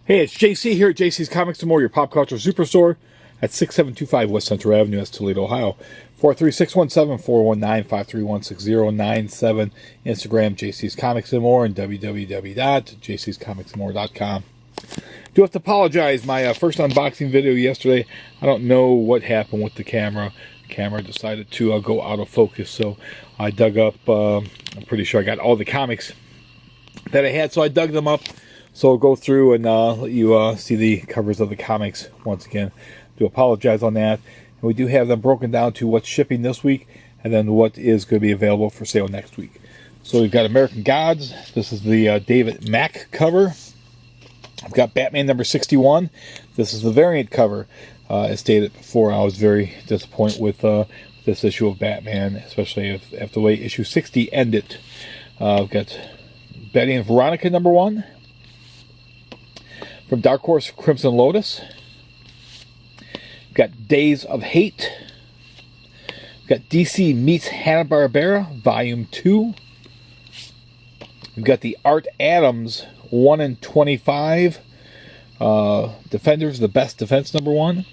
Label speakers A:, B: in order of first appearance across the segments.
A: Hey, it's JC here at JC's Comics and More, your pop culture superstore at 6725 West Central Avenue, that's Toledo, Ohio. 43617-419-531-6097. Instagram, JC's Comics and More, and www.jcscomicsandmore.com. Do have to apologize. My first unboxing video yesterday, I don't know what happened with the camera. The camera decided to go out of focus, so I dug up, I'm pretty sure I got all the comics that I had, so I dug them up. So I'll go through and let you see the covers of the comics once again. Do apologize on that. And we do have them broken down to what's shipping this week and then what is going to be available for sale next week. So we've got American Gods. This is the David Mack cover. I've got Batman number 61. This is the variant cover. As stated before, I was very disappointed with this issue of Batman, especially after the way issue 60 ended. I've got Betty and Veronica number 1. From Dark Horse, Crimson Lotus. We've got Days of Hate. We've got DC Meets Hanna-Barbera, Volume 2. We've got the Art Adams 1 in 25. Defenders, the Best Defense number 1.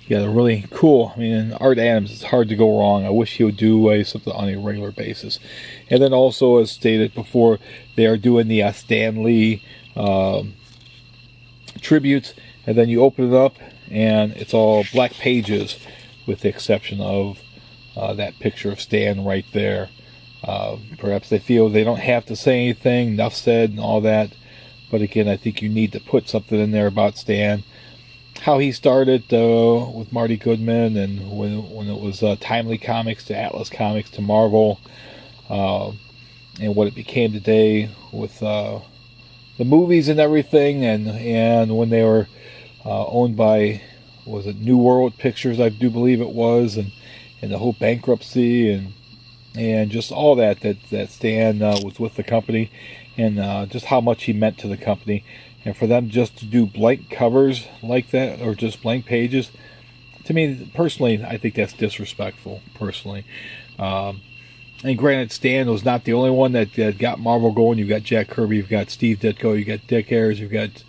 A: Yeah, they're really cool. I mean, Art Adams, it's hard to go wrong. I wish he would do something on a regular basis. And then also, as stated before, they are doing the Stan Lee tributes, and then you open it up and it's all black pages with the exception of that picture of Stan right there. Perhaps they feel they don't have to say anything, enough said and all that, but again, I think you need to put something in there about Stan, how he started with Marty Goodman, and when it was Timely Comics to Atlas Comics to Marvel, and what it became today with the movies and everything, and when they were owned by, was it New World Pictures, I do believe it was, and the whole bankruptcy and just all that Stan was with the company, and just how much he meant to the company, and for them just to do blank covers like that, or just blank pages, to me personally, I think that's disrespectful personally. And granted, Stan was not the only one that got Marvel going. You've got Jack Kirby, you've got Steve Ditko, you've got Dick Ayers, you've got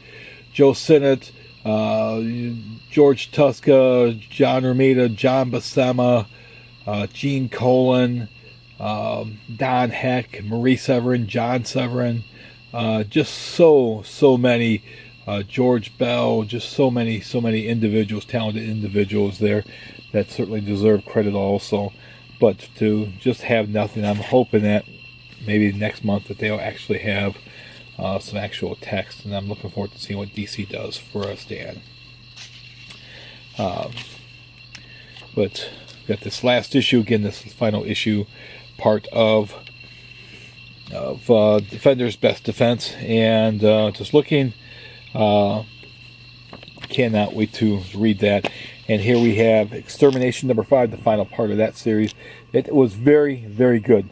A: Joe Sinnott, George Tuska, John Romita, John Buscema, Gene Colan, Don Heck, Marie Severin, John Severin, just so many, George Bell, just so many individuals, talented individuals there that certainly deserve credit also. But to just have nothing, I'm hoping that maybe next month that they'll actually have some actual text, and I'm looking forward to seeing what DC does for Stan. But got this last issue again. This is the final issue, part of Defender's Best Defense, and just looking, cannot wait to read that. And here we have Extermination number 5, the final part of that series. It was very, very good.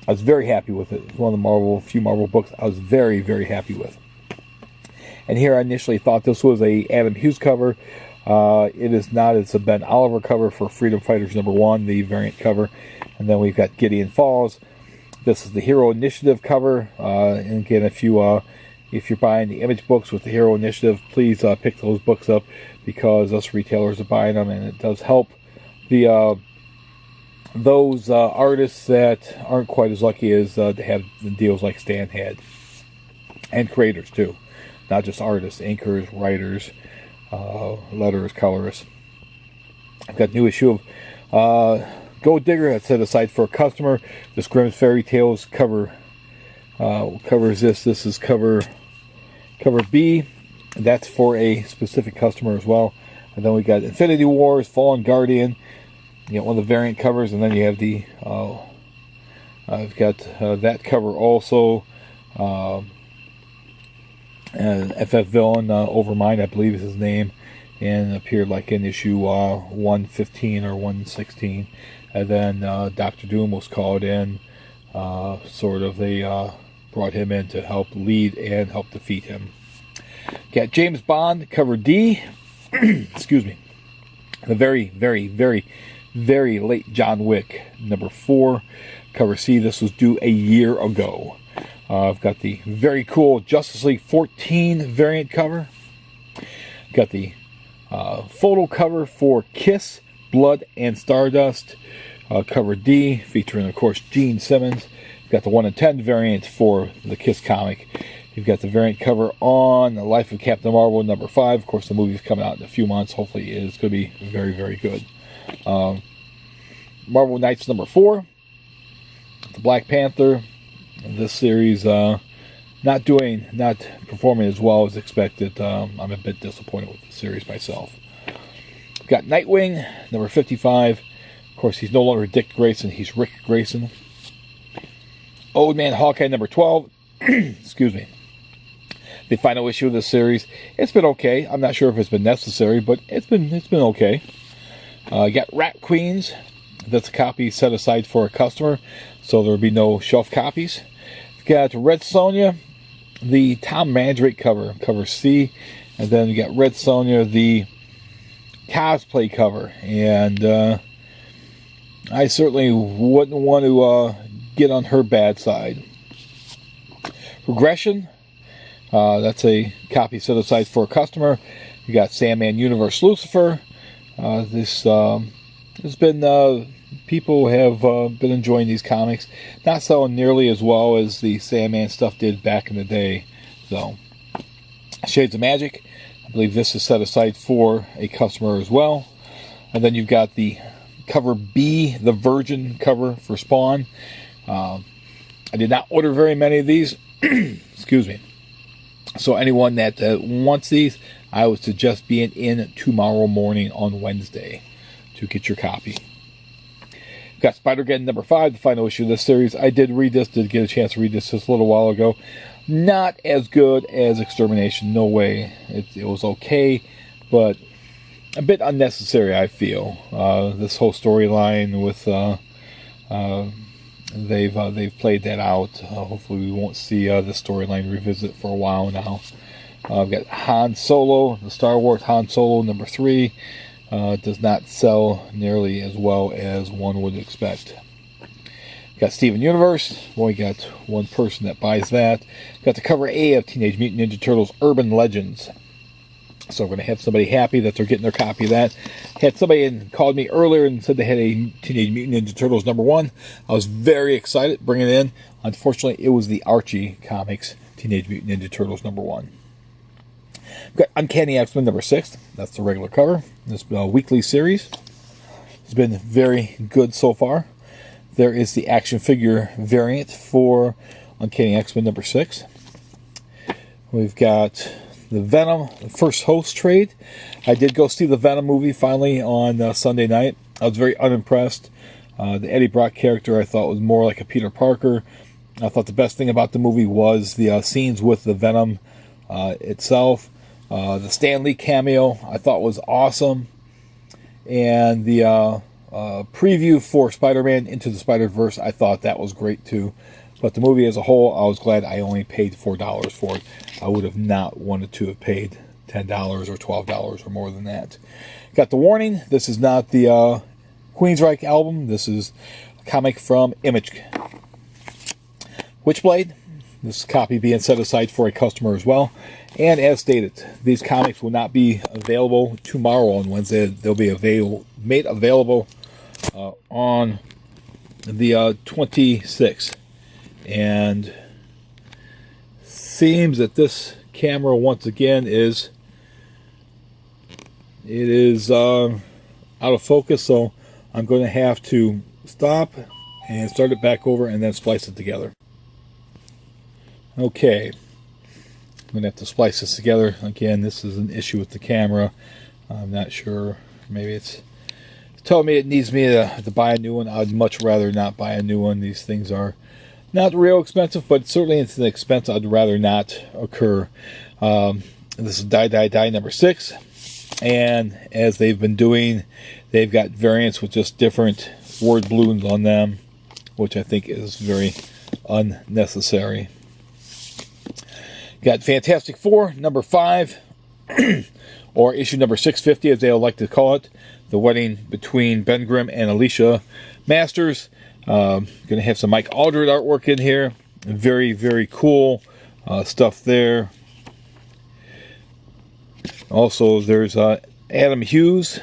A: I was very happy with it. It was one of the few Marvel books I was very, very happy with. And here I initially thought this was a Adam Hughes cover. It is not. It's a Ben Oliver cover for Freedom Fighters number 1, the variant cover. And then we've got Gideon Falls. This is the Hero Initiative cover. And again, if you're buying the Image books with the Hero Initiative, please pick those books up, because us retailers are buying them, and it does help the those artists that aren't quite as lucky as to have the deals like Stan had, and creators too, not just artists, inkers, writers, letterers, colorists. I've got a new issue of Gold Digger that's set aside for a customer. This Grimm's Fairy Tales cover covers this. This is cover B. That's for a specific customer as well. And then we got Infinity Wars, Fallen Guardian. You got one of the variant covers, and then you have the I've got that cover also. And FF Villain, Overmind, I believe is his name, and appeared like in issue 115 or 116. And then Doctor Doom was called in. They brought him in to help lead and help defeat him. Got James Bond, cover D. Excuse me. The very, very, very, very late John Wick, number 4, cover C. This was due a year ago. I've got the very cool Justice League 14 variant cover. Got the photo cover for Kiss, Blood, and Stardust. Cover D, featuring, of course, Gene Simmons. You've got the 1 in 10 variant for the Kiss comic. You've got the variant cover on The Life of Captain Marvel number 5. Of course, the movie's coming out in a few months. Hopefully, it's going to be very, very good. Marvel Knights number 4. The Black Panther. This series not performing as well as expected. I'm a bit disappointed with the series myself. We've got Nightwing number 55. Of course, he's no longer Dick Grayson. He's Rick Grayson. Old Man Hawkeye number 12. Excuse me. The final issue of this series. It's been okay. I'm not sure if it's been necessary, but it's been okay. You got Rat Queens. That's a copy set aside for a customer, so there'll be no shelf copies. You've got Red Sonja, the Tom Mandrake cover C, and then you got Red Sonja, the cosplay cover, and I certainly wouldn't want to get on her bad side. Regression, that's a copy set aside for a customer. You got Sandman Universe Lucifer. This has been people have been enjoying these comics, not selling nearly as well as the Sandman stuff did back in the day. So, Shades of Magic, I believe this is set aside for a customer as well. And then you've got the cover B, the Virgin cover for Spawn. I did not order very many of these. Excuse me. So anyone that wants these, I would suggest being in tomorrow morning on Wednesday to get your copy. Got Spider-Geddon number 5, the final issue of this series. I did read this, did get a chance to read this just a little while ago. Not as good as Extermination, no way. It was okay, but a bit unnecessary, I feel. This whole storyline with they've played that out. Hopefully we won't see the storyline revisit for a while now. I've got Han Solo, the Star Wars Han Solo number 3. Does not sell nearly as well as one would expect. Got Steven Universe. Boy, got one person that buys that. Got the cover A of Teenage Mutant Ninja Turtles Urban Legends. So we're going to have somebody happy that they're getting their copy of that. Had somebody called me earlier and said they had a Teenage Mutant Ninja Turtles number 1. I was very excited bringing it in. Unfortunately, it was the Archie Comics Teenage Mutant Ninja Turtles number 1. We've got Uncanny X-Men number 6. That's the regular cover. This weekly series has been very good so far. There is the action figure variant for Uncanny X-Men number 6. We've got the Venom First Host trade. I did go see the Venom movie finally on Sunday night. I was very unimpressed. The Eddie Brock character I thought was more like a Peter Parker. I thought the best thing about the movie was the scenes with the Venom itself. The Stan Lee cameo I thought was awesome. And the preview for Spider-Man Into the Spider-Verse, I thought that was great too. But the movie as a whole, I was glad I only paid $4 for it. I would have not wanted to have paid $10 or $12 or more than that. Got the warning. This is not the Queensryche album. This is a comic from Image. Witchblade. This copy being set aside for a customer as well. And as stated, these comics will not be available tomorrow on Wednesday. They'll be made available on the 26th. And seems that this camera once again is out of focus, so I'm going to have to stop and start it back over and then splice it together. Okay, I'm going to have to splice this together. Again, this is an issue with the camera. I'm not sure. Maybe it's telling me it needs me to buy a new one. I'd much rather not buy a new one. These things are not real expensive, but certainly it's an expense I'd rather not occur. This is Die number 6. And as they've been doing, they've got variants with just different word balloons on them, which I think is very unnecessary. Got Fantastic Four, number 5, or issue number 650, as they like to call it. The wedding between Ben Grimm and Alicia Masters. Going to have some Mike Aldred artwork in here. Very, very cool stuff there. Also, there's Adam Hughes.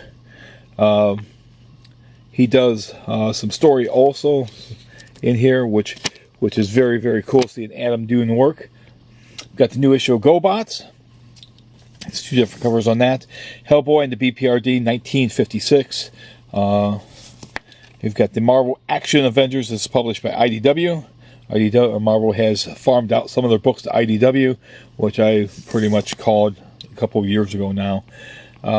A: He does some story also in here, which is very, very cool seeing Adam doing work. Got the new issue of GoBots. It's 2 different covers on that. Hellboy and the BPRD 1956. We've got the Marvel Action Avengers. This is published by IDW. Marvel has farmed out some of their books to IDW, which I pretty much called a couple of years ago now.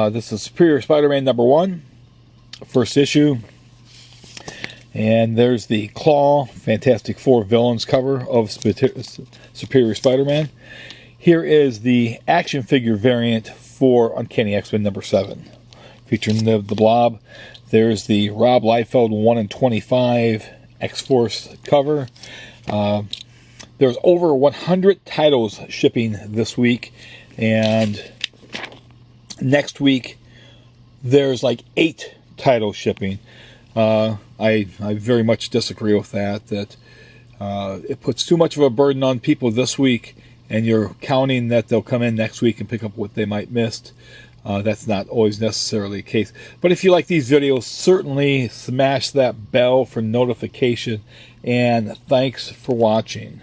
A: This is Superior Spider-Man #1, first issue. And there's the Claw Fantastic Four Villains cover of Superior Spider-Man. Here is the action figure variant for Uncanny X-Men #7, featuring the Blob. There's the Rob Liefeld 1 in 25 X-Force cover. There's over 100 titles shipping this week, and next week there's like 8 titles shipping. I very much disagree with that. That it puts too much of a burden on people this week, and you're counting that they'll come in next week and pick up what they might missed. That's not always necessarily the case. But if you like these videos, certainly smash that bell for notification. And thanks for watching.